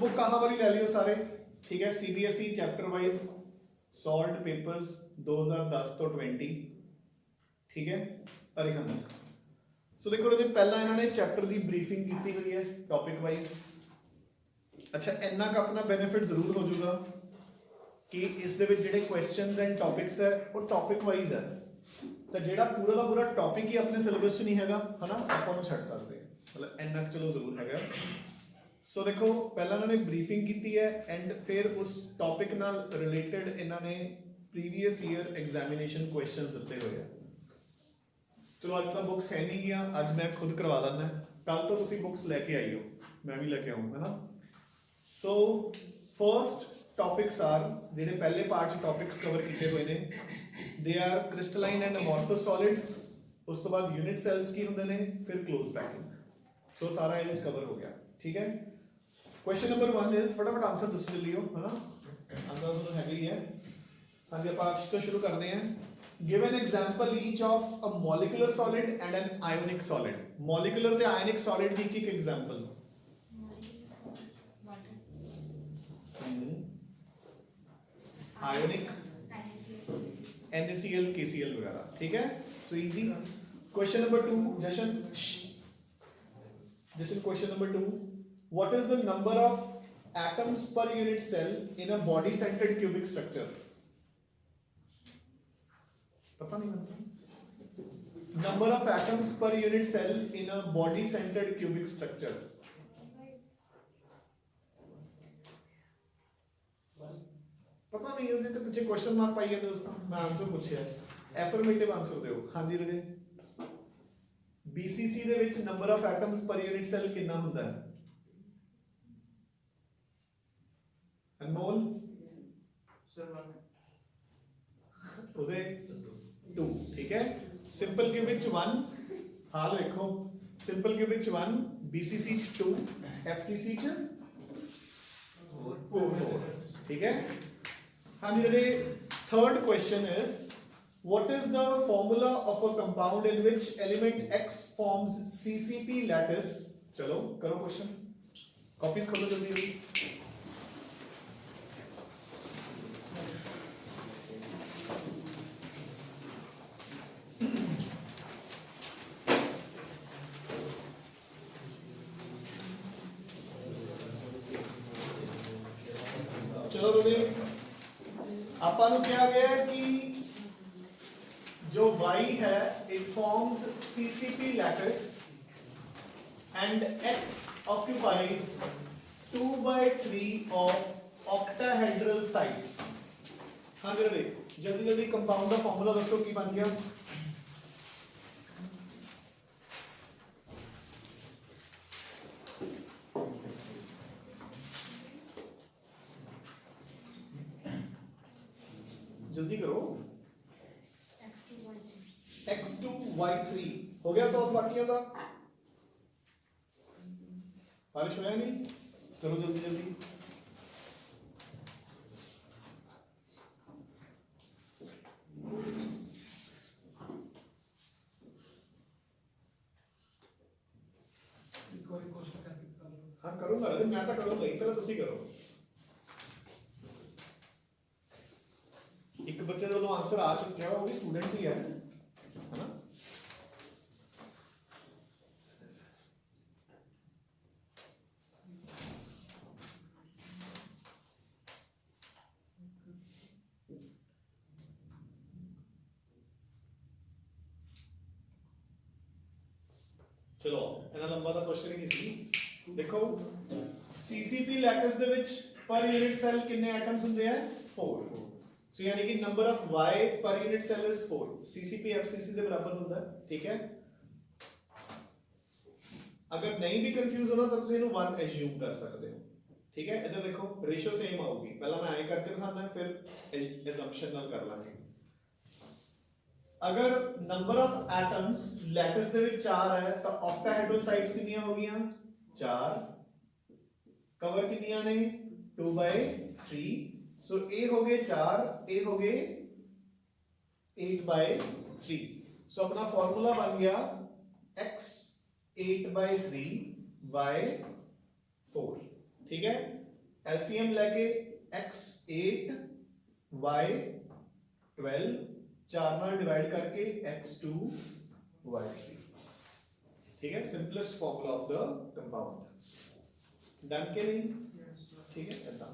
Book कहाँ वाली ले लियो सारे, ठीक है। CBSE chapter wise solved papers 2010 तो 20, ठीक है। अरिहंत सो देखो ਇਹਦੇ ਪਹਿਲਾਂ ਇਹਨਾਂ ਨੇ ਚੈप्ਟਰ ਦੀ ਬਰੀਫਿੰਗ ਕੀਤੀ ਹੋਈ ਹੈ ਟੌਪਿਕ ਵਾਈਜ਼। ਅੱਛਾ ਇੰਨਾ ਕ ਆਪਣਾ ਬੈਨੀਫਿਟ ਜ਼ਰੂਰ ਹੋ ਜਾਊਗਾ ਕਿ ਇਸ ਦੇ ਵਿੱਚ ਜਿਹੜੇ ਕੁਐਸਚਨਸ ਐਂਡ ਟੌਪਿਕਸ ਹੈ ਉਹ ਟੌਪਿਕ ਵਾਈਜ਼ ਹੈ, ਤਾਂ ਜਿਹੜਾ ਪੂਰਾ ਦਾ ਪੂਰਾ ਟੌਪਿਕ ਹੀ ਆਪਣੇ ਸਿਲੇਬਸ 'ਚ ਨਹੀਂ ਹੈਗਾ ਹਨਾ ਆਪਾਂ ਉਹਨੂੰ ਛੱਡ ਸਕਦੇ ਹਾਂ, ਮਤਲਬ ਇੰਨਾ ਕੁ ਚਲੋ ਜ਼ਰੂਰ ਹੈਗਾ। ਸੋ ਦੇਖੋ ਪਹਿਲਾਂ ਇਹਨਾਂ ਨੇ ਬਰੀਫਿੰਗ ਕੀਤੀ ਹੈ ਐਂਡ ਫਿਰ ਉਸ ਟੌਪਿਕ ਨਾਲ ਰਿਲੇਟਡ ਇਹਨਾਂ ਨੇ ਪ੍ਰੀਵੀਅਸ ਈਅਰ ਐਗਜ਼ਾਮੀਨੇਸ਼ਨ ਕੁਐਸਚਨਸ ਦਿੱਤੇ ਹੋਏ ਆ। ਚਲੋ ਅੱਜ ਤਾਂ ਬੁੱਕਸ ਹੈ ਨਹੀਂ ਗਿਆ, ਅੱਜ ਮੈਂ ਖੁਦ ਕਰਵਾ ਦਿੰਦਾ, ਕੱਲ ਤੋਂ ਤੁਸੀਂ ਬੁੱਕਸ ਲੈ ਕੇ ਆਈਓ, ਮੈਂ ਵੀ ਲੈ ਕੇ ਆਉਂਗਾ ਨਾ। ਸੋ ਫਰਸਟ ਟੌਪਿਕਸ ਆਰ, ਜਿਹੜੇ ਪਹਿਲੇ ਪਾਰਟ 'ਚ ਟੌਪਿਕਸ ਕਵਰ ਕੀਤੇ ਹੋਏ ਨੇ, ਦੇ ਆਰ ਕ੍ਰਿਸਟਲਾਈਨ ਐਂਡ ਅਮੋਰਫਸ ਸੋਲਿਡਸ, ਉਸ ਤੋਂ ਬਾਅਦ ਯੂਨਿਟ ਸੈਲਸ ਕੀ ਹੁੰਦੇ ਨੇ, ਫਿਰ ਕਲੋਜ਼ ਪੈਕਿੰਗ। ਸੋ ਸਾਰਾ ਇਹਦੇ 'ਚ ਕਵਰ ਹੋ ਗਿਆ, ਠੀਕ ਹੈ। क्वेश्चन नंबर 1 इज, फटाफट आंसर दस लियो है ना, आंसर तो है ही है। हाँ जी आप तो शुरू करते हैं। Give an example each of a molecular solid and an ionic solid. Molecular ते आयोनिक सॉलिड दी एक एग्जांपल। आयोनिक NaCl KCl वगैरह, ठीक है। So easy. Question number 2 Jashan, question number 2, what is the number of atoms per unit cell in a body centered cubic structure? पता नहीं मतलब, number of atoms per unit cell in a body centered cubic structure। पता नहीं है तो पीछे question mark पाइए दोस्तों, मैं आंसर पूछे है, एफर्मेटिव आंसर दो। हाँ जी रजे, BCC ਦੇ ਵਿੱਚ number of atoms per unit cell कितना ਹੁੰਦਾ है? अनमोल सर 2, ठीक है। सिंपल क्यूबिक च 1, हाल देखो, सिंपल क्यूबिक च 1, BCC च 2, FCC च 4, ठीक है। हाँ जी रे, third question is, what is the formula of a compound in which element X forms CCP lattice? चलो करो क्वेश्चन, कॉपीज खोलो जल्दी। चलो बोले आपा नु क्या गया कि जो Y है it forms CCP lattice and X occupies 2/3 of octahedral sites। हाँ जी जल्दी जल्दी कंपाउंड का फॉर्मूला दसो की बन गया। जल्दी करो। X2Y3 हो गया सॉल्व बाकियों का, बारिश होया नहीं, करो जल्दी जल्दी। हाँ करूंगा, मैं तो करूंगा ही, पहले तुसी करो। एक बच्चे का आंसर आ चुका है, वो भी स्टूडेंट ही है ना। चलो इतना लंबा तो क्वेश्चन ही नहीं सी। देखो CCP लैटिस दे विच पर यूनिट सेल कितने एटम्स होंगे हैं? 4। सो यानी कि नंबर ऑफ Y पर unit cell is 4। CCP FCC के बराबर होता है, ठीक है। अगर नहीं भी कंफ्यूज होना तो तुम 1 एज्यूम कर सकते हो, ठीक है। इधर देखो रेशियो सेम आऊगी, पहला मैं ऐ करके दिखाना है फिर असम्पशन नाल कर लांगे। अगर नंबर ऑफ एटम्स लैटिस दे विच 4 है तो ऑक्टाहेड्रल साइड्स कितनी हो गई? 4। कवर कितनी ने? 2/3। सो ए हो गए 4, ए हो गए 8/3। सो अपना फॉर्मूला बन गया x 8/3 y 4, ठीक है। LCM लेके x8 y12 4 नाल डिवाइड करके x2 y3, ठीक है, simplest formula of the compound. Done के नहीं? ठीक है। ऐसा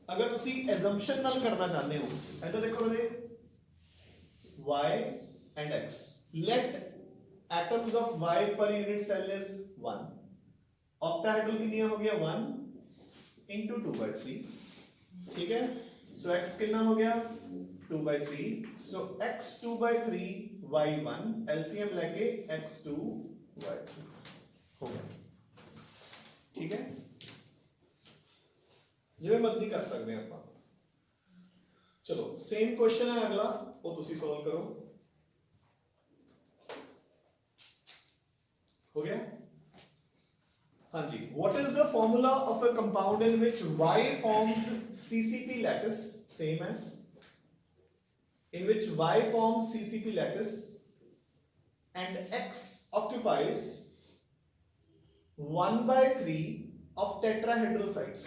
अगर तुसी assumption नाल करना चाहते हो ऐसा देखो रे y and x, let atoms of y per unit cell is 1, octahedral कितनी हो गया 1 into 2/3, ठीक है। सो x कितना हो गया 2/3, सो x 2/3 y1 LCM लेके x2 y3 हो गया, ठीक है। जिवें मर्जी कर सकते हैं ਆਪਾਂ। चलो सेम क्वेश्चन है अगला, वो तुसी सॉल्व करो। हो गया? हाँ जी। What is the formula of a compound in which Y forms CCP lattice? Same है। In which Y forms CCP lattice and X occupies 1/3 of tetrahedral sites.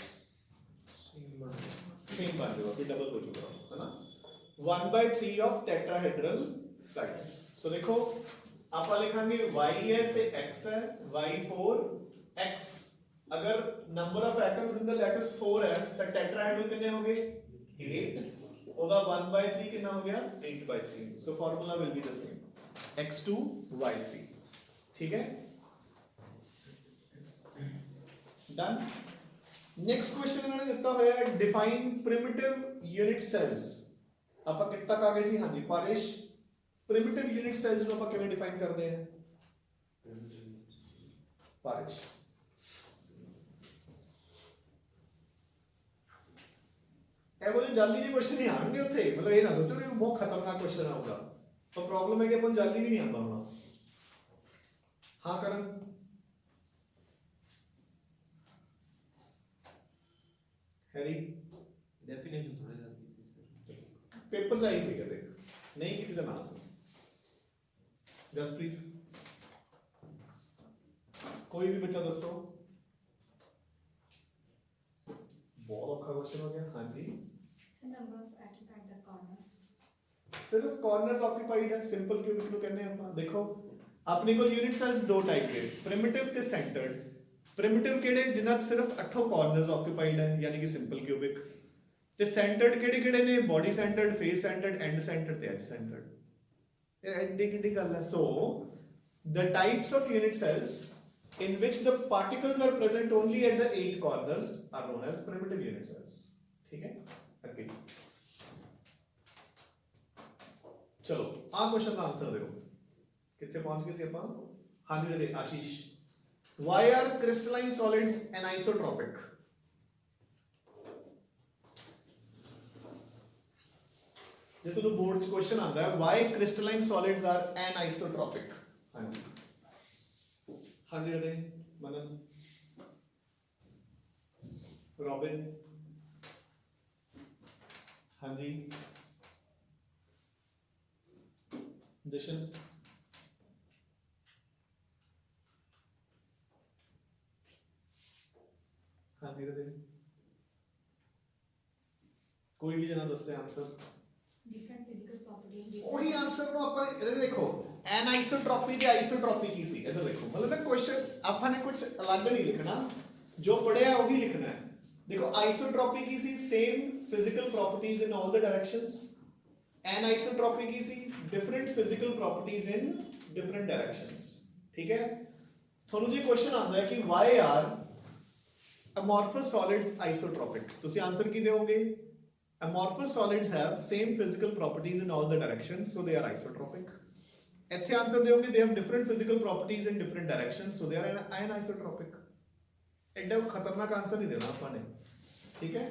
Same बन जाएगा, फिर डबल हो चुका है ना। 1/3 of tetrahedral sites. So देखो आप लिखांगे y है ते x है, y4 x, अगर number of atoms in the lattice 4 है तो टेट्राहेड्रल कितने होंगे 8, ओदा 1/3 कितना हो गया 8/3। So formula will be the same x2 y3, ठीक है। डन। नेक्स्ट क्वेश्चन इन्होंने दिता होया है डिफाइन प्रिमिटिव यूनिट सेल्स। ਆਪਾਂ ਕਿੱਥੇ तक आ गए सी? हाँ जी पारेश, प्रिमिटिव यूनिट सेल्स ਨੂੰ ਆਪਾਂ ਕਿਵੇਂ डिफाइन करते हैं पारेश? ਇਹੋ ਜਿਹੇ ਜਾਲੀ ਦੇ ਕੁਐਸਚਨ ਨਹੀਂ ਆਣਗੇ ਉੱਥੇ, ਮਤਲਬ ਇਹ ਨਾ ਸੋਚੋ ਕਿ ਬਹੁਤ ਖਤਰਨਾਕ ਕੁਐਸਚਨ ਆਊਗਾ, ਪਰ ਪ੍ਰੋਬਲਮ ਹੈ ਕਿ ਆਪਾਂ ਜਾਲੀ ਵੀ ਨਹੀਂ ਆਉਂਦਾ ਹੁਣ। ਹਾਂ ਕਰਨ हैरी डेफिनेशन थोड़ा सा दी थी सर, पेपर चाहिए हुई है देख नहीं किसी का नाम से जसप्रीत कोई भी बच्चा दसो। बहुत औखा क्वेश्चन हो गया। हाँ जी number of atom at the corner, सिर्फ कॉर्नर्स ऑक्यूपाइड है, सिंपल क्यूबिक नु कहने हैं। देखो अपने को यूनिट सेल्स दो टाइप के, प्रिमिटिव ते सेंटर्ड। प्रिमिटिव केड़े जिन्हां सिर्फ 8 कॉर्नर्स ऑक्यूपाइड है यानी कि सिंपल क्यूबिक, ते सेंटर्ड केड़े केड़े ने body centred, face centred, end centred ते एज सेंटर्ड। ये एडी किडी गल है। So the types of unit cells in which the particles are present only at the 8 corners are known as primitive unit cells, ठीक है। ओके चलो आ question का आंसर देखो कितने पहुंच गए सी अपन। हाँ जी दे आशीष, why are crystalline solids anisotropic? जैसे तो बोर्ड च क्वेश्चन आता है why crystalline solids are anisotropic। हाँ जी हाँ जी अरे मनन, रॉबिन, हाँ जी जशन, हाँ जी अरे कोई भी जना दसते आंसर। डिफरेंट फिजिकल प्रॉपर्टी, वही आंसर को अपन इधर देखो एनाइसोट्रॉपी की आइसोट्रॉपी की सी इधर देखो, मतलब ना क्वेश्चन अपन ने कुछ अलग नहीं लिखना, जो पढ़े वही लिखना है। देखो आइसोट्रॉपी की सी same physical properties in all the directions, anisotropy की सी different physical properties in different directions, ठीक है। ਤੁਹਾਨੂੰ जी क्वेश्चन आता है कि why are amorphous solids isotropic, ਤੁਸੀਂ आंसर की दोगे amorphous solids have same physical properties in all the directions so they are isotropic। ਇੱਥੇ आंसर दोगे they have different physical properties in different directions so they are anisotropic। ਐਡਾ ਖਤਰਨਾਕ answer नहीं देना ਆਪਾਂ ਨੇ, ठीक है।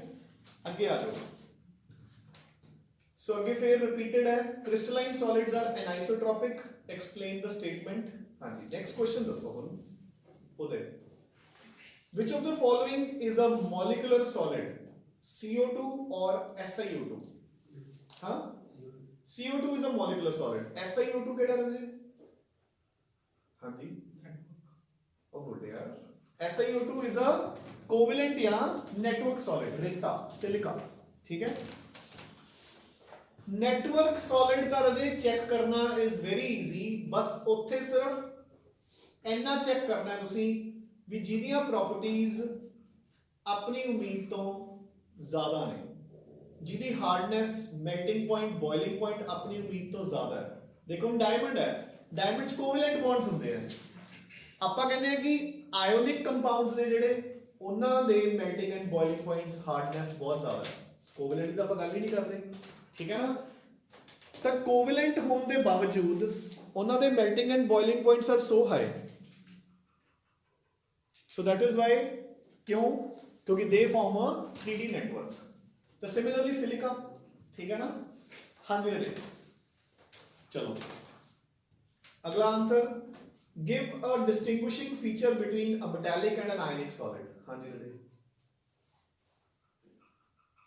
आगे आ जाओ। सो आगे फिर रिपीटेड है crystalline solids are anisotropic, explain the statement। हाँ जी नेक्स्ट क्वेश्चन दसो ਹੁਣ ਉਹਦੇ which of the following is a molecular solid, CO2 or SiO2? हाँ CO2 is a molecular solid, SiO2 केड़ा रहे? हाँ जी ओ बोलते यार SiO2 is a कोवेलेंट या नेटवर्क सॉलिड, रेता, सिलिका, ठीक है। नेटवर्क सॉलिड का रजे चेक करना इज वेरी इजी, बस उत्थे सिर्फ इन्ना चेक करना है तुसी भी जिहदियां प्रॉपर्टीज अपनी उम्मीद तो ज्यादा ने, जिहदी hardness, melting point, boiling point अपनी उम्मीद तो ज्यादा है। देखो डायमंड है, डायमंड च कोवेलेंट बॉन्ड्स ਹੁੰਦੇ ਆ, ਆਪਾਂ ਕਹਿੰਦੇ ਆ ਕਿ ਆਇਓਨਿਕ ਕੰਪਾਊਂਡਸ ਨੇ ਜਿਹੜੇ ਉਹਨਾਂ ਦੇ melting and boiling points hardness ਬਹੁਤ ਜ਼ਿਆਦਾ ਹੈ, ਕੋਵੇਲੈਂਟ ਦੀ ਆਪਾਂ ਗੱਲ ਹੀ ਨਹੀਂ ਕਰਦੇ, ਠੀਕ ਹੈ ਨਾ। ਤਾਂ ਕੋਵੇਲੈਂਟ ਹੋਣ ਦੇ ਬਾਵਜੂਦ ਉਹਨਾਂ ਦੇ melting and boiling points are so high, so that is why, ਕਿਉਂ, ਕਿਉਂਕਿ ਦੇ ਫਾਰਮ ਅ 3D ਨੈਟਵਰਕ। ਤਾਂ ਸਿਮਿਲਰਲੀ ਸਿਲਿਕਾ, ਠੀਕ ਹੈ ਨਾ। ਹਾਂਜੀ ਜੀ, चलो अगला answer, give a distinguishing feature between a metallic and an ionic solid. हाँ जी रजे,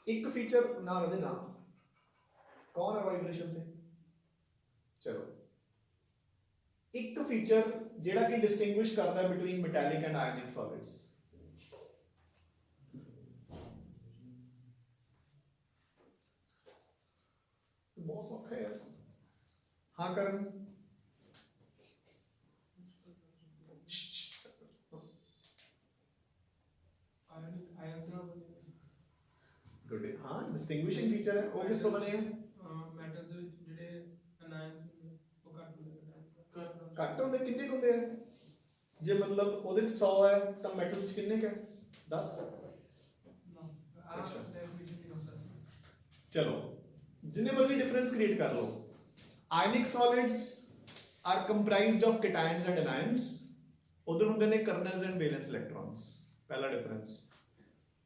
एक फीचर ना रजे ना, कौन है वाइब्रेशन पे, चलो एक फीचर जेड़ा कि डिस्टिंग्विश करता है between metallic and ionic solids. बहुत सौखा है यार। हाँ करण, गुड, हाँ डिस्टिंग्विशिंग फीचर है। वो किस तो बने हैं, ਮੈਟਲ ਦੇ ਵਿੱਚ ਜਿਹੜੇ ਅਨਾਇਨਸ ਹੁੰਦੇ ਉਹ ਘੱਟ ਹੁੰਦੇ ਘੱਟ ਹੁੰਦੇ, ਕਿੰਨੇ ਕੁ ਹੁੰਦੇ ਆ, ਜੇ ਮਤਲਬ ਉਹਦੇ 'ਚ 100 ਹੈ ਤਾਂ ਮੈਟਲ 'ਚ ਕਿੰਨੇ ਕੁ ਹੈ, 10। ਅੱਛਾ ਡੈਫੀਨਿਸ਼ਨ ਨਹੀਂ ਹੋ ਸਕਦਾ। ਚਲੋ ਜਿੰਨੇ ਮਰਜ਼ੀ ਡਿਫਰੈਂਸ ਕ੍ਰੀਏਟ ਕਰ ਲਓ, आयनिक solids are comprised of cations and anions, उधर ਹੁੰਦੇ ਨੇ kernels and valence electrons, पहला डिफरेंस।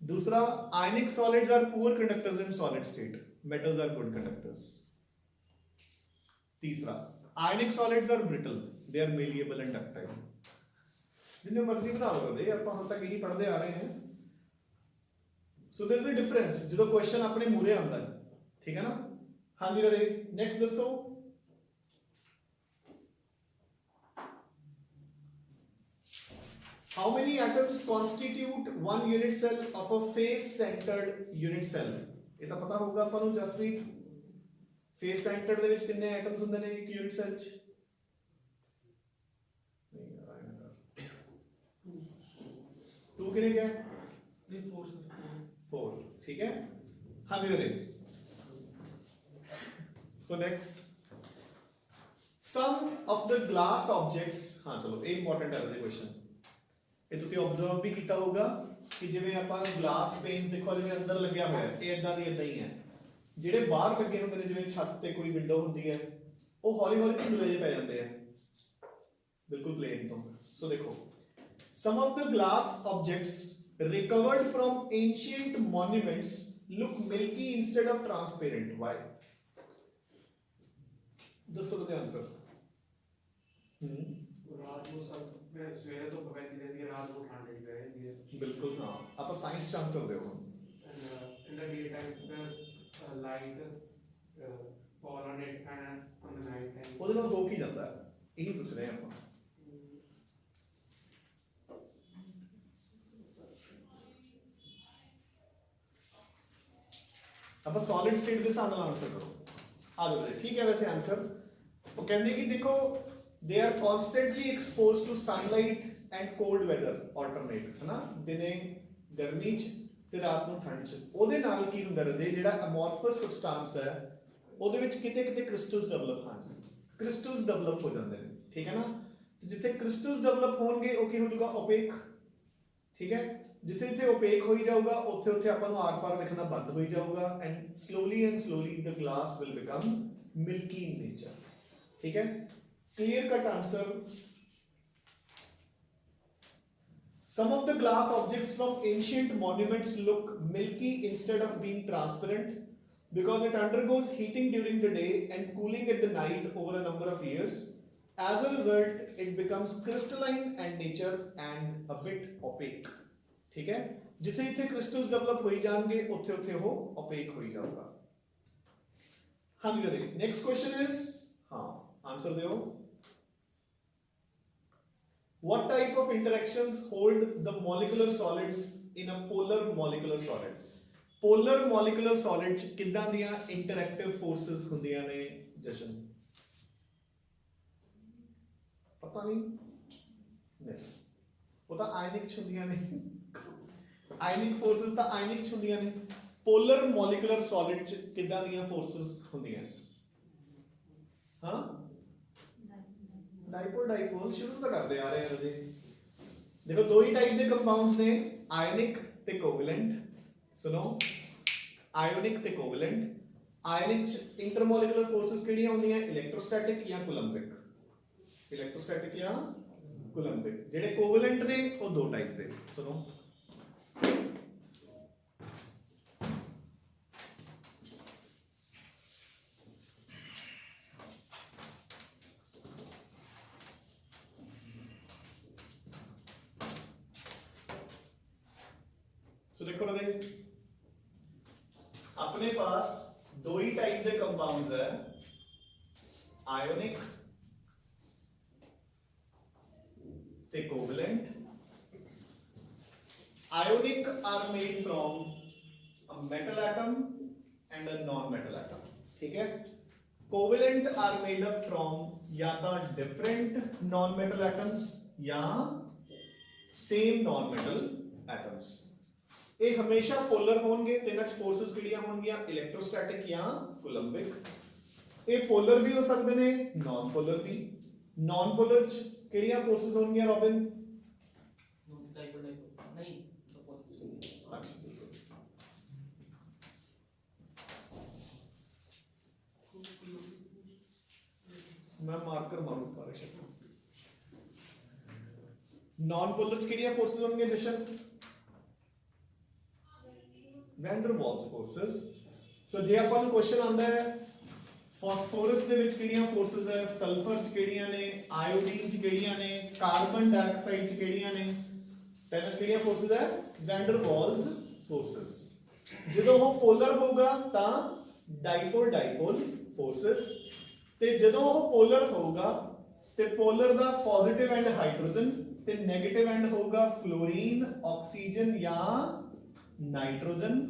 दूसरा, ionic solids are poor conductors in solid state, metals are good conductors। तीसरा, ionic solids are brittle, they are malleable and ductile। जिन्ने मर्जी बना लो दे, ਆਪਾਂ ਹੁਣ ਤੱਕ ਇਹੀ ਪੜ੍ਹਦੇ ਆ ਰਹੇ ਹਾਂ। so there is a difference ਜਦੋਂ क्वेश्चन ਆਪਣੇ ਮੂਰੇ ਆਉਂਦਾ ਹੈ, ਠੀਕ ਹੈ ਨਾ। ਹਾਂਜੀ ਰੇ, ਨੈਕਸਟ ਦੱਸੋ, how many atoms constitute one unit cell of a face centered unit cell? ਇਹ ਤਾਂ ਪਤਾ ਹੋਊਗਾ ਆਪਾਂ ਨੂੰ ਜਸਪ੍ਰੀਤ, face centered ਦੇ ਵਿੱਚ ਕਿੰਨੇ ਐਟਮਸ ਹੁੰਦੇ ਨੇ ਇੱਕ ਯੂਨਿਟ ਸੈੱਲ 'ਚ? ਨਹੀਂ ਯਾਰ ਆਇਆ ਨਾ, 2 ਕਿੰਨੇ ਗਿਆ? ਨਹੀਂ 4 ठीक है। हाँ जी रे, so next, some of the glass objects, हाँ चलो ये इंपॉर्टेंट है ये क्वेश्चन, ये ਤੁਸੀਂ ऑब्जर्व भी ਕੀਤਾ ਹੋਊਗਾ ਕਿ ਜਿਵੇਂ ਆਪਾਂ ਗਲਾਸ ਪੇਨਸ ਦੇਖੋ ਜਿਵੇਂ ਅੰਦਰ ਲੱਗਿਆ ਹੋਇਆ ਹੈ, ਇਹ ਇਦਾਂ ਹੀ ਹੈ, ਜਿਹੜੇ ਬਾਹਰ ਲੱਗੇ ਹੁੰਦੇ ਨੇ ਜਿਵੇਂ ਛੱਤ ਤੇ ਕੋਈ ਵਿੰਡੋ ਹੁੰਦੀ ਹੈ, ਉਹ ਹੌਲੀ ਹੌਲੀ ਧੁੰਦਲੇ ਜਿਹੇ ਪੈ ਜਾਂਦੇ ਆ ਬਿਲਕੁਲ ਪਲੇਨ ਤੋਂ। ਸੋ ਦੇਖੋ, some of the glass objects recovered from ancient monuments look milky instead of transparent, why? ਦੱਸੋ the answer। रात को सब मैं सवेरे तो पैंती रहती है, रात को ठंड लगी रहती है। बिल्कुल हाँ, आप साइंस च आंसर दो। In the daytime there's light fall on it, and on the night time ਉਹਦੇ ਨਾਲ ਹੋ ਕੀ ਜਾਂਦਾ ਹੈ, ਇਹੀ ਪੁੱਛ ਰਹੇ ਆਪਾਂ। ਆਪਾਂ ਸੋਲਿਡ ਸਟੇਟ ਦੇ ਹਿਸਾਬ ਨਾਲ ਆਨਸਰ ਕਰੋ। ਆ ਜਾਓ, ਠੀਕ ਹੈ। ਵੈਸੇ ਆਨਸਰ ਉਹ ਕਹਿੰਦੇ ਕਿ ਦੇਖੋ, they are constantly exposed to sunlight and cold weather alternate, ਹੈ ਨਾ, ਦਿਨੇ ਗਰਮੀ 'ਚ ਤੇ ਰਾਤ ਨੂੰ ਠੰਡ 'ਚ। ਉਹਦੇ ਨਾਲ ਕੀ ਹੁੰਦਾ ਰਜੇ, ਜਿਹੜਾ ਅਮੋਰਫਸ ਸਬਸਟੈਂਸ ਹੈ ਉਹਦੇ ਵਿੱਚ ਕਿਤੇ ਕਿਤੇ ਕ੍ਰਿਸਟਲਸ ਡਿਵੈਲਪ, ਹਾਂਜੀ ਕ੍ਰਿਸਟਲਸ ਡਿਵੈਲਪ ਹੋ ਜਾਂਦੇ ਨੇ, ਠੀਕ ਹੈ ਨਾ। ਜਿੱਥੇ ਕ੍ਰਿਸਟਲਸ ਡਿਵੈਲਪ ਹੋਣਗੇ ਉਹ ਕੀ ਹੋ ਜਾਊਗਾ, ਓਪੇਕ, ਠੀਕ ਹੈ। ਜਿੱਥੇ ਜਿੱਥੇ ਓਪੇਕ ਹੋਈ ਜਾਊਗਾ ਉੱਥੇ ਉੱਥੇ ਆਪਾਂ ਨੂੰ ਆਰ ਪਾਰ ਦਿਖਣਾ ਬੰਦ ਹੋਈ ਜਾਊਗਾ, and slowly the glass will become Milky in nature, ਠੀਕ ਹੈ। Clear cut answer. Some of the glass objects from ancient monuments look milky instead of being transparent because it undergoes heating during the day and cooling at the night over a number of years. As a result, it becomes crystalline and nature and a bit opaque. ठीक है, जिथे जिथे crystals develop होई जाएंगे उथे उथे वो opaque होई जाऊगा। हाँ जी करें। Next question is, हाँ आंसर दो। What type of interactions hold the molecular solids in a polar molecular solid. Polar molecular solid ਚ ਕਿੱਦਾਂ ਦੀਆਂ ਇੰਟਰੈਕਟਿਵ ਫੋਰਸਸ ਹੁੰਦੀਆਂ ਨੇ ਜਸ਼ਨ? ਪਤਾ ਨਹੀਂ? ਨਹੀਂ, ਉਹ ਤਾਂ ਆਇਨਿਕ ਚ ਹੁੰਦੀਆਂ ਨੇ। ਆਇਨਿਕ ਫੋਰਸਸ ਤਾਂ ਆਇਨਿਕ ਚ ਹੁੰਦੀਆਂ ਨੇ। ਪੋਲਰ ਮੋਲੀਕੂਲਰ ਸੋਲਿਡ ਚ ਕਿੱਦਾਂ ਦੀਆਂ ਫੋਰਸਸ ਹੁੰਦੀਆਂ ਨੇ? ਹਾਂ, ਡਾਈਪੋਲ ਡਾਈਪੋਲ ਸ਼ੁਰੂ ਤਾਂ ਕਰਦੇ ਆ ਰਹੇ ਹਾਂ ਜੀ। ਦੇਖੋ ਦੋ ਹੀ ਟਾਈਪ ਦੇ ਕੰਪਾਊਂਡਸ ਨੇ, ਆਇਨਿਕ ਤੇ ਕੋਵੈਲੈਂਟ। ਸੁਣੋ, ਆਇਓਨਿਕ ਤੇ ਕੋਵੈਲੈਂਟ। ਆਇਨਿਕ ਚ ਇੰਟਰਮੋਲੀਕੂਲਰ ਫੋਰਸਸ ਕਿਹੜੀਆਂ ਹੁੰਦੀਆਂ? ਇਲੈਕਟ੍ਰੋਸਟੈਟਿਕ ਜਾਂ ਕੂਲੰਬਿਕ। ਇਲੈਕਟ੍ਰੋਸਟੈਟਿਕ ਜਾਂ ਕੂਲੰਬਿਕ। ਜਿਹੜੇ ਕੋਵੈਲੈਂਟ ਨੇ ਉਹ ਦੋ ਟਾਈਪ ਦੇ। ਸੁਣੋ, सो देखो ना, अपने पास दो ही टाइप के कंपाउंड्स है, आयोनिक ते covalent. Ionic are made from a metal atom and a non-metal atom, ठीक है। Covalent are made up from या तो different non-metal atoms या same non-metal atoms। ਇਹ ਹਮੇਸ਼ਾ ਪੋਲਰ ਹੋਣਗੇ ਤੇ ਇਹਨਾਂ ਚ ਫੋਰਸਸ ਕਿਹੜੀਆਂ ਹੋਣਗੀਆਂ? ਇਲੈਕਟ੍ਰੋਸਟੈਟਿਕ ਜਾਂ ਕੂਲੰਬਿਕ। ਇਹ ਪੋਲਰ ਵੀ ਹੋ ਸਕਦੇ ਨੇ, ਨਾਨ ਪੋਲਰ ਵੀ। ਨਾਨ ਪੋਲਰ ਚ ਕਿਹੜੀਆਂ ਫੋਰਸਸ ਹੋਣਗੀਆਂ ਰੋਬਿਨ? ਨਹੀਂ मैं मार्कर मारूं पारेश। नॉन पोलर च किहड़ियां फोर्सेस होणगीਆਂ जशन? Van der Waals forces. So जे ਆਪਾਂ ਨੂੰ ਕੁਐਸਚਨ ਆਂਦਾ ਹੈ ਫਾਸਫੋਰਸ ਦੇ ਵਿੱਚ ਕਿਹੜੀਆਂ ਫੋਰसेस ਹੈ, ਸਲਫਰ ਚ ਕਿਹੜੀਆਂ ਨੇ, ਆਇਓਡੀਨ ਚ ਕਿਹੜੀਆਂ ਨੇ, ਕਾਰਬਨ ਡਾਈਆਕਸਾਈਡ ਚ ਕਿਹੜੀਆਂ ਨੇ, ਤਾਂ ਇਹਨਾਂ ਚ ਕਿਹੜੀਆਂ ਫੋਰसेस ਹੈ? ਵੈਨ ਡਰ ਵਾल्स फोर्सेस। ਜਦੋਂ ਉਹ ਪੋਲਰ ਹੋਊਗਾ ਤਾਂ ਡਾਈਪੋਲ ਡਾਈਪੋਲ ਫੋਰसेस, ਤੇ ਜਦੋਂ ਉਹ ਪੋਲਰ ਹੋਊਗਾ ਤੇ polar the positive and hydrogen ਤੇ 네ਗੇਟਿਵ ਐਂਡ ਹੋਊਗਾ ਫਲੋਰੀਨ, ਆਕਸੀਜਨ ਜਾਂ ਨਾਈਟ੍ਰੋਜਨ,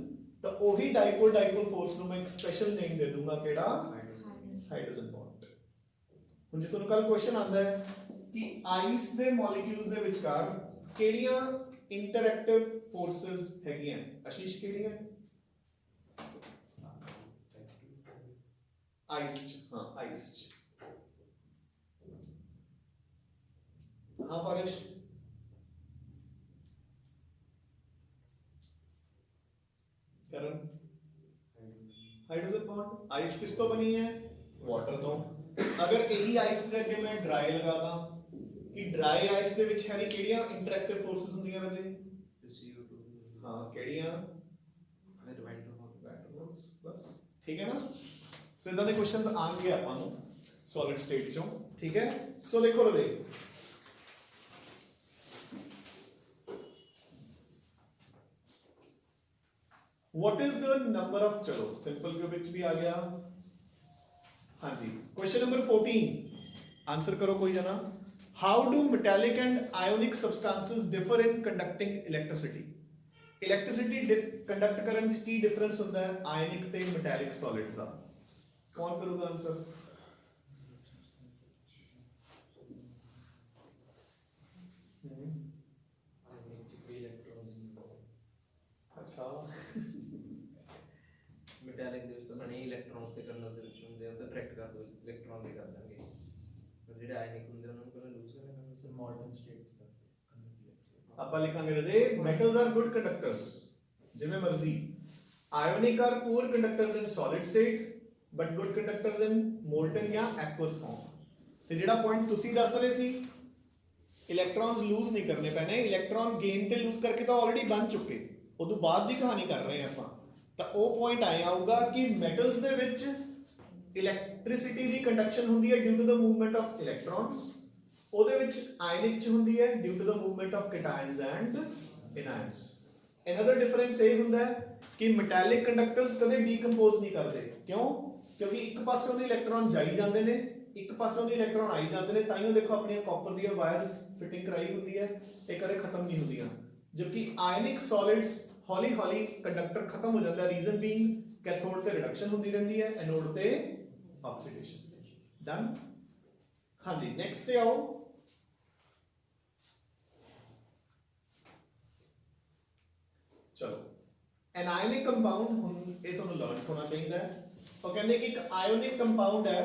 ਤਾਂ ਉਹੀ ਡਾਈਪੋਲ ਡਾਈਪੋਲ ਫੋਰਸ ਨੂੰ ਮੈਂ ਇੱਕ ਸਪੈਸ਼ਲ ਨੇਮ ਦੇ ਦੂੰਗਾ, ਕਿਹੜਾ? Hydrogen bond. ਹੁਣ ਜਿਸ ਨੂੰ ਕੱਲ ਕੁਐਸਚਨ ਆਂਦਾ ਹੈ ਕਿ ਆਈਸ ਦੇ ਮੋਲੀਕਿਊਲਸ ਦੇ ਵਿਚਕਾਰ ਕਿਹੜੀਆਂ ਇੰਟਰੈਕਟਿਵ ਫੋਰਸਸ ਹੈਗੀਆਂ? ਆਸ਼ੀਸ਼ ਕਿਹੜੀਆਂ? आइस, हाँ आइस, हाँ पारेश। करण, हाइड्रोजन बॉन्ड। आइस किस तो बनी है? वाटर तो। अगर यही आइस दे अगे मैं ड्राई लगा दा कि ड्राई आइस दे विच हैरी केड़ियां इंटरैक्टिव फोर्सेस हुंदियां वैसे? हाँ केड़ियां? बस ठीक है ना। सो इदां दे क्वेश्चंस आएंगे आपां नूं सॉलिड स्टेट चों, ठीक है। सो देखो रे, what is the number of, चलो सिंपल क्यूबिक भी आ गया। हाँ जी, क्वेश्चन नंबर 14 आंसर करो कोई जना। How do metallic and ionic substances differ in conducting electricity? Electricity conduct करने च की डिफरेंस होता है आयनिक ते मेटालिक सॉलिड्स दा? कौन करूंगा आंसर? अच्छा, ਮੈਟੈਲਿਕ ਦੇ ਵਿੱਚ ਤਾਂ ਬਣੇ ਇਲੈਕਟ੍ਰੋਨਸ ਤੇ ਕਰਨਲ ਦੇ ਵਿੱਚ ਹੁੰਦੇ ਆ, ਤਾਂ ਡਾਇਰੈਕਟ ਕਰ ਦੋ ਇਲੈਕਟ੍ਰੋਨ ਦੇ ਕਰ ਦਾਂਗੇ। ਪਰ ਜਿਹੜੇ ਆਇਨਿਕ ਹੁੰਦੇ ਉਹਨਾਂ ਨੂੰ ਪਹਿਲਾਂ ਲੂਜ਼ ਕਰ ਲੈਣਾ, ਫਿਰ ਮੋਲਟਨ ਸਟੇਟ ਚ ਕਰਦੇ। ਆਪਾਂ ਲਿਖਾਂਗੇ ਰਦੇ ਮੈਟਲਸ ਆਰ ਗੁੱਡ ਕੰਡਕਟਰਸ, ਜਿਵੇਂ ਮਰਜ਼ੀ। ਆਇਓਨਿਕ ਆਰ ਪੂਰ ਕੰਡਕਟਰਸ ਇਨ ਸੋਲਿਡ ਸਟੇਟ ਬਟ ਗੁੱਡ ਕੰਡਕਟਰਸ ਇਨ ਮੋਲਟਨ ਜਾਂ ਐਕੁਅਸ ਫਾਰਮ। ਤੇ ਜਿਹੜਾ ਪੁਆਇੰਟ ਤੁਸੀਂ ਦੱਸ ਰਹੇ ਸੀ, ਇਲੈਕਟ੍ਰੋਨਸ ਲੂਜ਼ ਨਹੀਂ ਕਰਨੇ ਪੈਣੇ, ਇਲੈਕਟ੍ਰੋਨ ਗੇਨ ਤੇ ਲੂਜ਼ ਕਰਕੇ ਤਾਂ ਆਲਰੇਡੀ ਬਣ ਚੁੱਕੇ, ਉਦੋਂ ਬਾਅਦ ਦੀ ਕਹਾਣੀ ਕਰ ਰਹੇ ਆਪਾਂ। ਤਾਂ ਉਹ ਪੁਆਇੰਟ ਆਇਆ ਆਊਗਾ ਕਿ ਮੈਟਲਸ ਦੇ ਵਿੱਚ ਇਲੈਕਟ੍ਰਿਸਿਟੀ ਦੀ ਕੰਡਕਸ਼ਨ ਹੁੰਦੀ ਹੈ due to the movement of electrons, ਉਹਦੇ ਵਿੱਚ ਆਇਨਿਕ ਚ ਹੁੰਦੀ ਹੈ due to the movement of cations and anions. Another difference ਇਹ ਹੁੰਦਾ ਹੈ ਕਿ ਮੈਟੈਲਿਕ ਕੰਡਕਟਰਸ ਕਦੇ ਡੀਕੰਪੋਜ਼ ਨਹੀਂ ਕਰਦੇ। ਕਿਉਂ? ਕਿਉਂਕਿ ਇੱਕ ਪਾਸਿਓਂ ਦੇ ਇਲੈਕਟ੍ਰੋਨ ਜਾਈ ਜਾਂਦੇ ਨੇ, ਇੱਕ ਪਾਸਿਓਂ ਦੇ ਇਲੈਕਟ੍ਰੋਨ ਆਈ ਜਾਂਦੇ ਨੇ। ਤਾਂ ਹੀ ਦੇਖੋ ਆਪਣੀਆਂ ਕਾਪਰ ਦੀਆਂ ਵਾਇਰਸ ਫਿਟਿੰਗ ਕਰਾਈ ਹੁੰਦੀ ਹੈ, ਇਹ ਕਦੇ ਖਤਮ ਨਹੀਂ ਹੁੰਦੀਆਂ। जबकि आयनिक सॉलिड्स हौली हौली कंडक्टर खत्म हो जाता है, रीजन बीइंग कैथोड ते रिडक्शन होती रहती है, एनोड ते ऑक्सीडेशन। डन। हाँ जी, नेक्स्ट ते आओ। चलो एनायनिक कंपाउंड हम इस ਨੂੰ ਲਰਨ ਹੋਣਾ ਚਾਹੀਦਾ ਹੈ। ਉਹ ਕਹਿੰਦੇ ਕਿ ਇੱਕ ਆਇਓਨਿਕ ਕੰਪਾउंड ਹੈ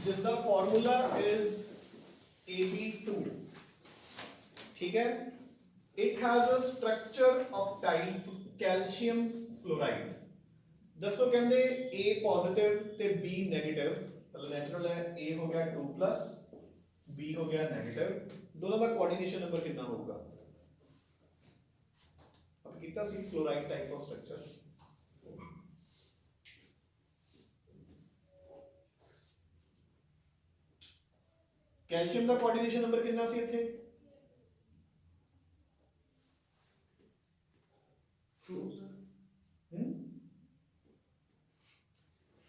ਜਿਸ ਦਾ ਫਾਰਮੂਲਾ ਇਜ਼ AB2, ठीक है। It has a structure of type calcium fluoride। दसो कहते A पॉजिटिव ते B नेगेटिव, मतलब नेचुरल है, A हो गया 2+, B हो गया नेगेटिव, दोनों का कोऑर्डिनेशन नंबर कितना होगा? अब कितना सी fluoride type of structure, calcium का कोऑर्डिनेशन नंबर कितना सी इथे?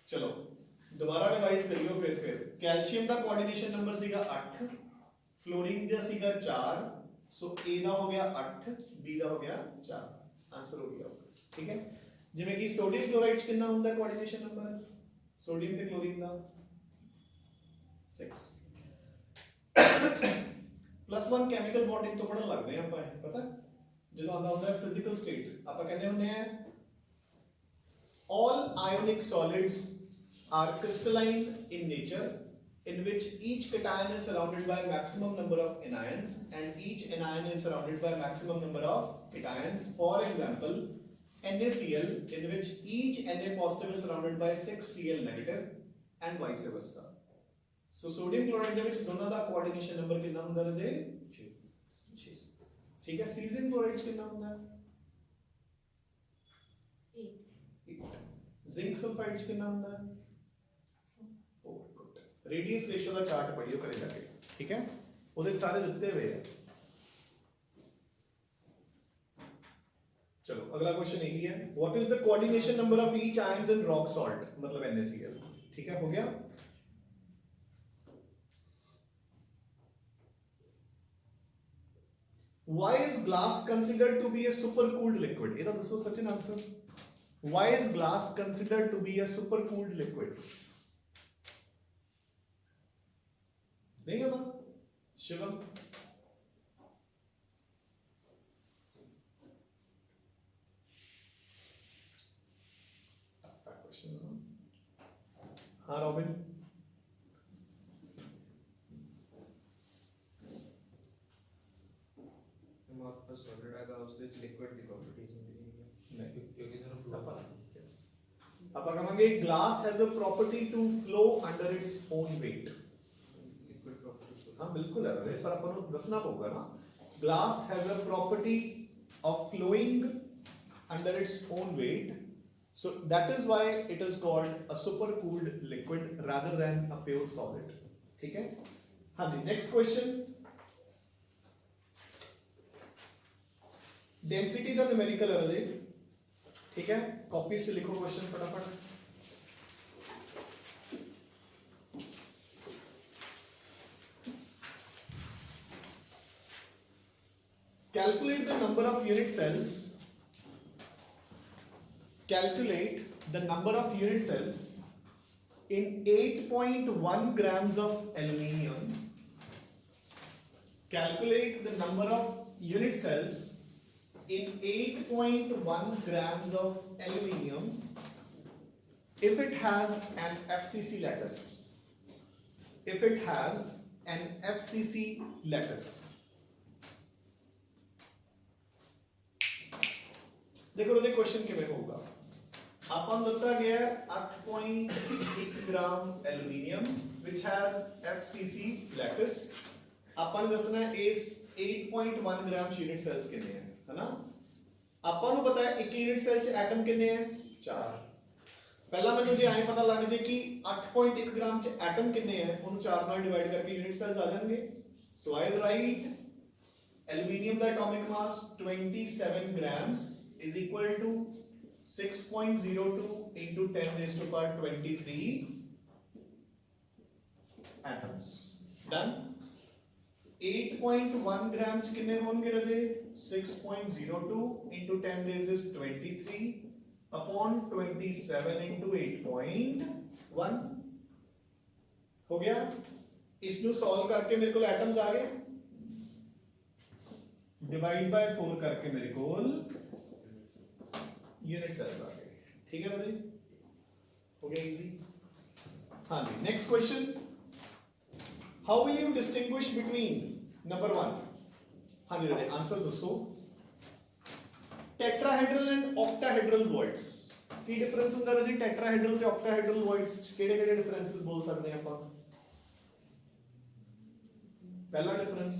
चलो दोबारा रिवाइज करियो फिर कैल्शियम का कोऑर्डिनेशन नंबर सीगा 8, फ्लोरीन का सीगा 4, सो ए दा हो गया 8, बी दा हो गया 4, आंसर हो गया। ठीक है, जिवें कि सोडियम क्लोराइड कितना हुंदा कोऑर्डिनेशन नंबर, सोडियम ते क्लोरीन दा 6 +1 केमिकल बॉन्डिंग तो पढ़न लगदे हैं ਆਪਾਂ, पता ਜਦੋਂ ਆਉਂਦਾ ਹੁੰਦਾ ਹੈ ਫਿਜ਼ੀਕਲ ਸਟੇਟ, ਆਪਾਂ ਕਹਿੰਦੇ ਹੁੰਦੇ ਆ all ionic solids are crystalline in nature, in which each cation is surrounded by maximum number of anions and each anion is surrounded by maximum number of cations. For example, NaCl, in which each Na positive is surrounded by 6 Cl negative and vice versa. So sodium chloride ਦੇ ਵਿੱਚ ਦੋਨਾਂ ਦਾ coordination number ਕਿੰਨਾ ਹੁੰਦਾ ਰਾਜੇ? 6। ठीक है, cesium chloride कितना ਹੁੰਦਾ है? 8। जिंक सल्फाइड कितना ਹੁੰਦਾ है? 4। गुड। रेडियस रेशियो ਦਾ ਚਾਰਟ ਪੜਿਓ ਕਰੇ ਜਾ ਕੇ, ठीक है, ਉਹਦੇ ਸਾਰੇ ਦਿੱਤੇ ਹੋਏ ਆ। चलो अगला क्वेश्चन यही है, what is the coordination number of each ions in rock salt, मतलब NaCl। ठीक है, हो गया। Why is glass considered to be a supercooled liquid? ਇਹਦਾ ਦੱਸੋ Sachin answer. Why is glass considered to be a supercooled liquid? नहीं पता? शिवम? हाँ रॉबिन? सॉलिड आएगा उसके लिक्विड की प्रॉपर्टीज नहीं, क्योंकि सर फ्लो yes। अब कहेंगे glass has a property to flow under its own weight। Liquid properties. हाँ बिल्कुल है रे, पर अपन को दसना पड़ेगा ना। Glass has a property of flowing under its own weight, so that is why it is called a supercooled liquid rather than a pure solid। ठीक है, हाँ जी, next question। डेंसिटी का न्यूमेरिकल है राजे, ठीक है, कॉपी से लिखो क्वेश्चन फटाफट। Calculate the number of unit cells, calculate the number of unit cells in 8.1 grams of aluminium, calculate the number of unit cells in 8.1 grams of aluminium if it has an FCC lattice, if it has an FCC lattice। देखो ਉਹਦੇ question ਕਿਵੇਂ ਹੋਊਗਾ, ਆਪਾਂ ਨੂੰ ਦਿੱਤਾ ਗਿਆ 8.1 ग्राम aluminium which has FCC lattice, ਆਪਾਂ ਨੂੰ ਦੱਸਣਾ ਹੈ ਇਸ 8.1 ग्राम यूनिट सेल्स कितने हैं, है ना। ਆਪਾਂ ਨੂੰ ਪਤਾ ਹੈ ਇੱਕ यूनिट सेल ਚ एटम कितने हैं, 4। ਪਹਿਲਾਂ ਮੈਨੂੰ ਜੇ ਐਂ ਪਤਾ ਲੱਗ ਜੇ ਕਿ 8.1 ग्राम ਚ एटम कितने हैं, ਉਹਨੂੰ 4 ਨਾਲ ਡਿਵਾਈਡ ਕਰਕੇ यूनिट सेल्स आ जाएंगे। So I will write aluminium ਦਾ atomic mass 27 grams is equal to 6.02 into 10 raised to power 23 atoms। Done? 8.1 ग्राम च कितने होंगे राजे 6.02 into 10 raised is 23 upon 27 into 8.1 हो गया। इसनु सॉल्व करके मेरे को एटम्स आ गए, डिवाइड बाय 4 करके मेरे को यूनिट सेल्स आ गए। ठीक है राजे, हो गया इजी। हाँ जी, next question, how will you distinguish between number 1। हाँ जी राजे, आंसर दोस्तों, टेट्राहेड्रल एंड ऑक्टाहेड्रल वॉइड्स की डिफरेंस ਹੁੰਦਾ ਰਾਜੀ ਟੈਟਰਾहेड्रल ਤੇ ऑक्टाहेड्रल वॉइड्स ਕਿਹੜੇ डिफरेंसेस बोल सकते हैं ਆਪਾਂ। पहला डिफरेंस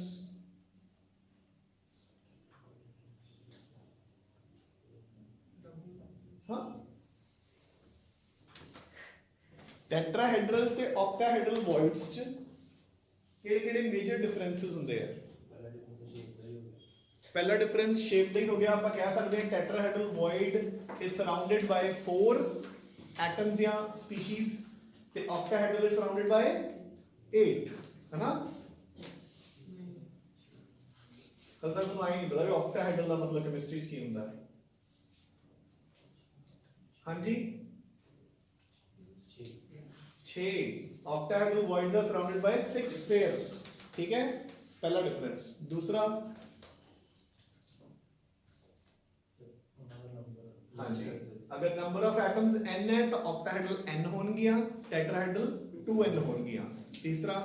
हाँ, ਟੈਟਰਾहेड्रल ਤੇ ऑक्टाहेड्रल वॉइड्स ਚ ਕਿਹੜੇ ਮੇਜਰ डिफरेंसेस ਹੁੰਦੇ ਆ। पहला डिफरेंस शेप ਦਾ ਹੀ ਹੋ ਗਿਆ, ਆਪਾਂ ਕਹਿ ਸਕਦੇ ਹਾਂ tetrahedral void is surrounded by 4 atoms या स्पीशीज ਤੇ ऑक्टाहेड्रल इज सराउंडेड बाय 8 है ना। कल तक ਤੁਹਾਨੂੰ ਆਈ ਨਹੀਂ ਪਤਾ ਵੀ ऑक्टाहेड्रल ਦਾ ਮਤਲਬ ਕੈਮਿਸਟਰੀ ਚ ਕੀ ਹੁੰਦਾ ਹੈ। ਹਾਂਜੀ 6 octahedral voids are surrounded by 6 spheres. ठीक है, पहला डिफरेंस। दूसरा हाँ जी, अगर नंबर ऑफ एटम्स n है तो ऑक्टाहेड्रल n होंगियां, टेट्राहेड्रल 2n होंगियां। तीसरा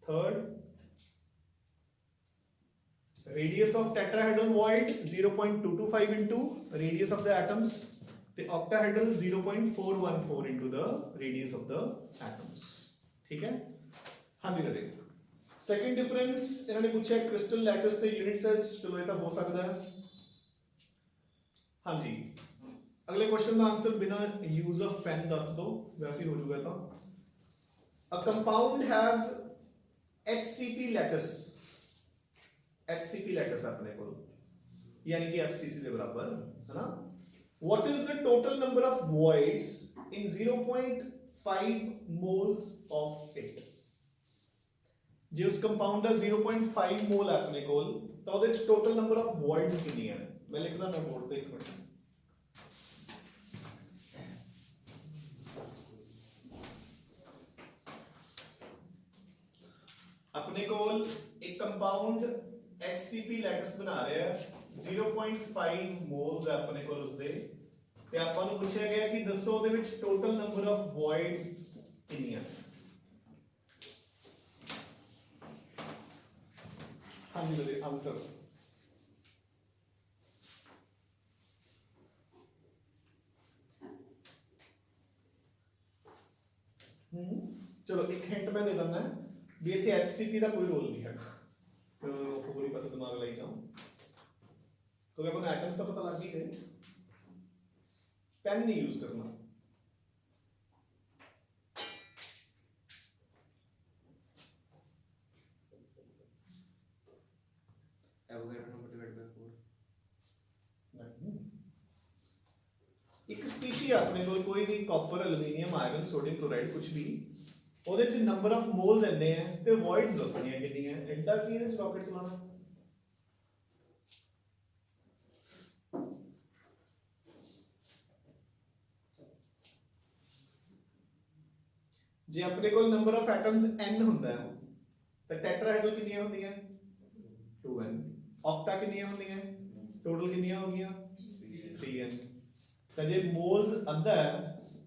third, radius of tetrahedral void 0.225 into radius of the atoms, the octahedral 0.414 into the radius of the atoms। ठीक है, हाँ जी राजे। सेकंड डिफरेंस इन्होंने पूछा क्रिस्टल लैटिस ते यूनिट सेल्स, चलो ये तो हो सकता है। हाँ जी, अगले क्वेश्चन का आंसर बिना यूज ऑफ पेन दस दो, वैसे ही हो जाएगा। तो a compound has HCP lattice, HCP lattice अपने को यानी कि FCC के बराबर है ना। What is the total number of voids in 0.5 moles of it. जे उस कंपाउंड का 0.5 मोल है अपने कोल तो ਉਹਦੇ ਚ टोटल नंबर ऑफ वॉइड्स कितनी है। मैं लिखदा मैं बोर्ड पे, एक मिनट। अपने कोल एक कंपाउंड HCP लैटिस बना रहे हैं, 0.5 मोल्स है अपने कोल उसदे ਤੇ ਆਪਾਂ ਨੂੰ ਪੁੱਛਿਆ ਗਿਆ ਕਿ ਦੱਸੋ ਉਹਦੇ ਵਿੱਚ टोटल नंबर ऑफ वॉइड्स ਕਿੰਨੀਆਂ। हाँ जी बोलिए आंसर। चलो एक हिंट मैं दे देना भी इतने HCP का कोई रोल नहीं है, तो होरी पासे दिमाग लाई जाऊं क्योंकि अपन एटम्स का पता लग ही गए, पेन नहीं यूज करना। एक स्पीशी अपने को कोई भी copper aluminium iron sodium chloride कुछ भी ਉਹਦੇ ਚ ਨੰਬਰ ਆਫ ਮੋਲਸ ਇੰਨੇ ਆ ਤੇ ਵॉइड्स ਦੱਸਣੀਆਂ ਕਿੰਨੀਆਂ। ਐਡਾ ਕੀ ਇਹਦੇ ਚ ਰਾਕਟ ਚਲਾਣਾ। ਜੇ ਆਪਣੇ ਕੋਲ ਨੰਬਰ ਆਫ ਐਟਮਸ n ਹੁੰਦਾ ਹੈ ਤਾਂ ਟੈਟਰਾहेड्रल ਕਿੰਨੀਆਂ ਹੁੰਦੀਆਂ 2n, ऑक्टा ਕਿੰਨੀਆਂ ਹੁੰਦੀਆਂ ਟੋਟਲ ਕਿੰਨੀਆਂ ਹੋ ਗਈਆਂ 3n। ਤਾਂ ਜੇ ਮੋਲਸ ਅੱਧਾ ਹੈ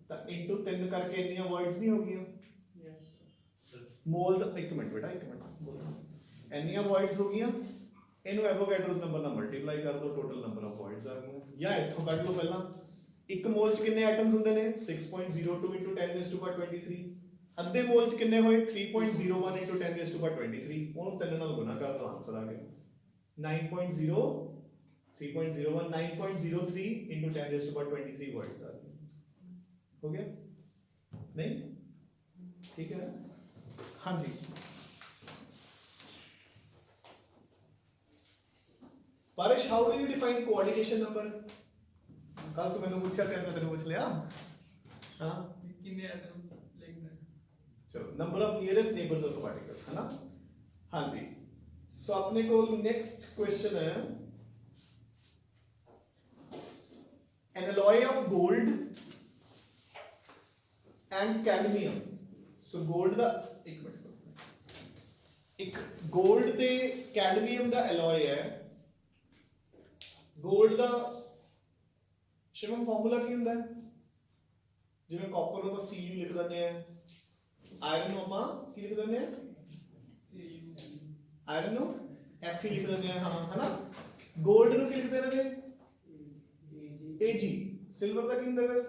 ਤਾਂ ਇਨਟੂ 3 ਕਰਕੇ ਇੰਨੀਆਂ ਵॉइड्स ਨਹੀਂ ਹੋ ਗਈਆਂ। मोल्स एक मिनट बेटा, एक मिनट, एनिया वॉइड्स हो गया, इनको एवोगैड्रोस नंबर ਨਾਲ ਮਲਟੀਪਲਾਈ ਕਰ ਦੋ, टोटल नंबर ऑफ वॉइड्स आ गए। या इथों ਕੱਢ ਲਓ ਪਹਿਲਾਂ, ਇੱਕ ਮੋਲ ਚ ਕਿੰਨੇ ਐਟਮਸ ਹੁੰਦੇ ਨੇ 6.02 into 10⁻23। ਅੱਧੇ ਮੋਲ ਚ ਕਿੰਨੇ ਹੋਏ 3.01 into 10⁻23। ਉਹਨੂੰ 3 ਨਾਲ ਗੁਣਾ ਕਰ ਦੋ, ਆਨਸਰ ਆ ਗਿਆ 9.0 3.01 9.03 into 10⁻23 वॉइड्स आ गए। हो गया नहीं? ठीक है, हाँ जी। Parish, how do you define coordination number? कल तो मैंने पूछा से, मैं तेरे पूछ लिया। हाँ, कितने एटम चलो number of nearest neighbours of particle है ना। हाँ जी, सो अपने को नेक्स्ट क्वेश्चन है an alloy of gold and cadmium. So gold ਦਾ ਇੱਕ ਮਿੰਟ, ਇੱਕ gold ਤੇ cadmium ਦਾ alloy ਹੈ। gold ਦਾ ਸ਼ਿਵਮ ਫਾਰਮੂਲਾ ਕੀ ਹੁੰਦਾ ਹੈ? ਜਿਵੇਂ ਕਾਪਰ ਨੂੰ ਆਪਾਂ Cu ਲਿਖ ਦਿੰਦੇ ਆ, ਆਇਰਨ ਨੂੰ ਆਪਾਂ ਕੀ ਲਿਖ ਦਿੰਦੇ ਆ? ਆਇਰਨ ਨੂੰ Fe ਲਿਖ ਦਿੰਦੇ ਆ, ਹਾਂ ਹਨਾ। gold ਨੂੰ ਕੀ ਲਿਖਦੇ ਨੇ? Ag। ਸਿਲਵਰ ਦਾ ਕੀ ਹੁੰਦਾ ਫਿਰ?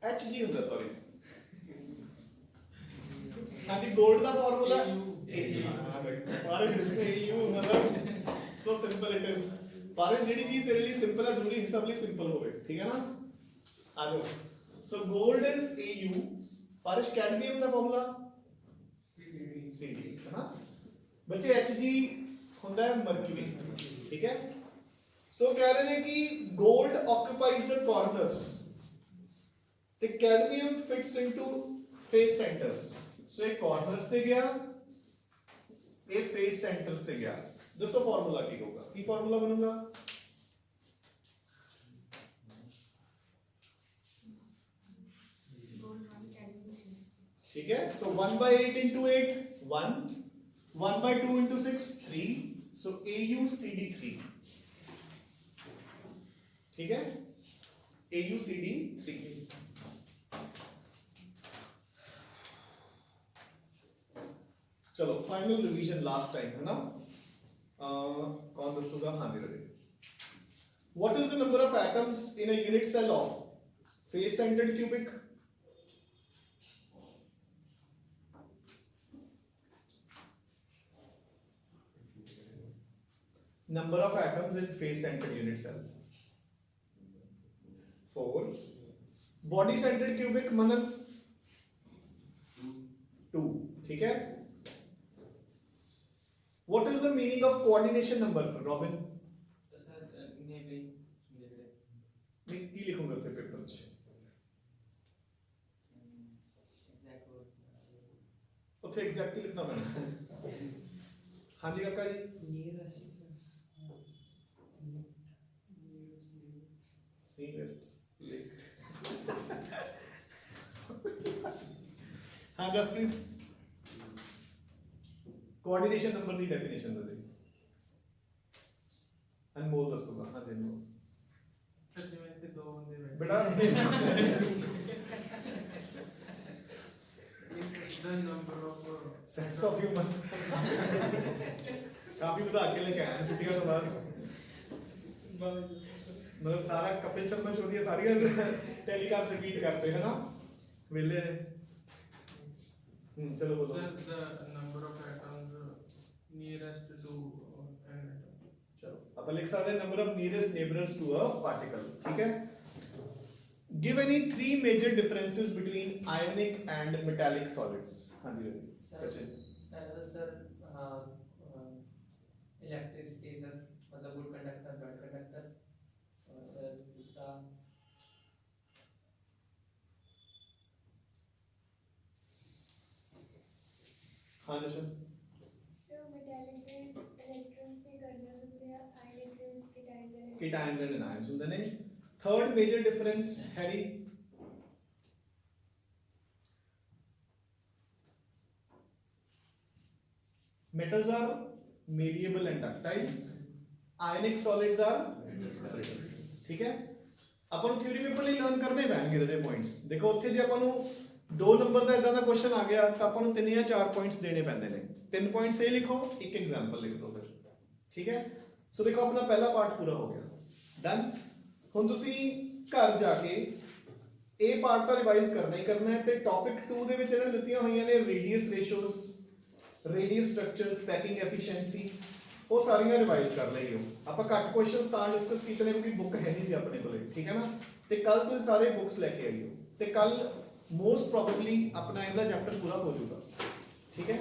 Hg ਹੁੰਦਾ, ਸੌਰੀ। ਹਾਂਜੀ, 골ਡ ਦਾ ਫਾਰਮੂਲਾ Au ਮਤਲਬ ਸੋ ਸਿੰਪਲ ਇਟ ਇਜ਼। ਪਾਰਿਸ਼ ਜਿਹੜੀ ਚੀਜ਼ ਤੇਰੇ ਲਈ ਸਿੰਪਲ ਹੈ ਜ਼ਰੂਰੀ ਨਹੀਂ ਸਭ ਲਈ ਸਿੰਪਲ ਹੋਵੇ, ਠੀਕ ਹੈ ਨਾ। ਆ ਜਾਓ, ਸੋ 골ਡ ਇਜ਼ Au। ਪਾਰਿਸ਼ ਕੈਡਮੀਅਮ ਦਾ ਫਾਰਮੂਲਾ Cd ਹੈ ਨਾ ਬੱਚੇ। Hg ਹੁੰਦਾ ਹੈ ਮਰਕਰੀ, ठीक है। सो कह रहे हैं कि गोल्ड ऑक्यूपाइज द कॉर्नर्स, तो cadmium fits into face centres. So ये कॉर्नर्स ते गया, ये फेस सेंटर्स ते गया। दसो फार्मूला की होगा, की फार्मूला बनूंगा? ठीक है। सो 1/8 into 8 1, 1/2 into 6 3, so AuCd3, ठीक है। AuCd3। चलो फाइनल रिवीजन लास्ट टाइम है ना। कौन दसूगा? हाँ जी Ravi. What is the number of atoms in a unit cell of face centred cubic? Number of atoms in face-centered unit cell 4. Body-centered cubic मतलब 2, ठीक है। What is the meaning of coordination number, Robin? मैं की लिखूंगा अपने paper में? उसे exactly लिखना मैंने। हाँ जी काका जी। हाँ जसप्रीत, कोऑर्डिनेशन नंबर की डेफिनेशन दे दे। अनमोल दसूगा। हाँ जी अनमोल। बेटा सेंस ऑफ ह्यूमर काफी बता के लेके आया छुट्टियों के बाद। मतलब सारा कपिल शर्मा शो दिया सारी टेलीकास्ट रिपीट करते हैं ना वेले। चलो बोलो। Sir, the number of atoms nearest to an atom. चलो अपन लिख सकते हैं number of nearest neighbours to a particle, ठीक है। Give any 3 major differences between ionic and metallic solids. हाँ जी सचिन। पहला तो सर इलेक्ट्रिसिटी सर, मतलब गुड कंडक्टर बैड कंडक्टर। और सर दूसरा हाँ जशन। So metallic is electrons से करना सकते हैं, ionic is cations cations and anions ਹੁੰਦੇ ਨੇ। Third major difference Harry? metals are malleable and ductile, ionic solids are brittle, ठीक है। ਆਪਾਂ ਨੂੰ ਥਿਊਰੀ ਪੇਪਰ ਲਈ ਲਰਨ ਕਰਨੇ ਪੈਣਗੇ ਇਹਦੇ ਪੁਆਇੰਟਸ। ਦੇਖੋ ਉੱਥੇ ਜੇ ਆਪਾਂ ਨੂੰ 2 ਨੰਬਰ ਦਾ ਇਦਾਂ ਦਾ ਕੁਐਸਚਨ ਆ ਗਿਆ ਤਾਂ ਆਪਾਂ ਨੂੰ 3 ਜਾਂ 4 ਪੁਆਇੰਟਸ ਦੇਣੇ ਪੈਂਦੇ ਨੇ। 3 ਪੁਆਇੰਟਸ ਇਹ ਲਿਖੋ, ਇੱਕ ਐਗਜ਼ਾਮਪਲ ਲਿਖ ਦਿਓ ਫਿਰ, ਠੀਕ ਹੈ। ਸੋ ਦੇਖੋ ਆਪਣਾ ਪਹਿਲਾ ਪਾਰਟ ਪੂਰਾ ਹੋ ਗਿਆ, ਡਨ। ਹੁਣ ਤੁਸੀਂ ਘਰ ਜਾ ਕੇ ਇਹ ਪਾਰਟ ਤਾਂ ਰਿਵਾਈਜ਼ ਕਰਨਾ ਹੀ ਕਰਨਾ ਹੈ ਤੇ ਟੌਪਿਕ 2 ਦੇ ਵਿੱਚ ਇਹਨਾਂ ਨੇ ਦਿੱਤੀਆਂ ਹੋਈਆਂ ਨੇ radius ratios, radius structures, packing efficiency, वो सारियां रिवाइज कर लियो। ਆਪਾਂ ਘੱਟ ਕੁਐਸਚਨਸ ਤਾਂ ਡਿਸਕਸ ਕੀਤੇ ਨੇ ਕਿਉਂਕਿ ਬੁੱਕ ਹੈ ਨਹੀਂ ਸੀ ਆਪਣੇ ਕੋਲੇ, ਠੀਕ ਹੈ ਨਾ। ਤੇ ਕੱਲ ਤੁਸੀਂ ਸਾਰੇ ਬੁੱਕਸ ਲੈ ਕੇ ਆਇਓ ਤੇ ਕੱਲ ਮੋਸਟ ਪ੍ਰੋਬੇਬਲੀ ਆਪਣਾ ਇਹਦਾ ਚੈਪਟਰ ਪੂਰਾ ਹੋ ਜਾਊਗਾ, ਠੀਕ ਹੈ।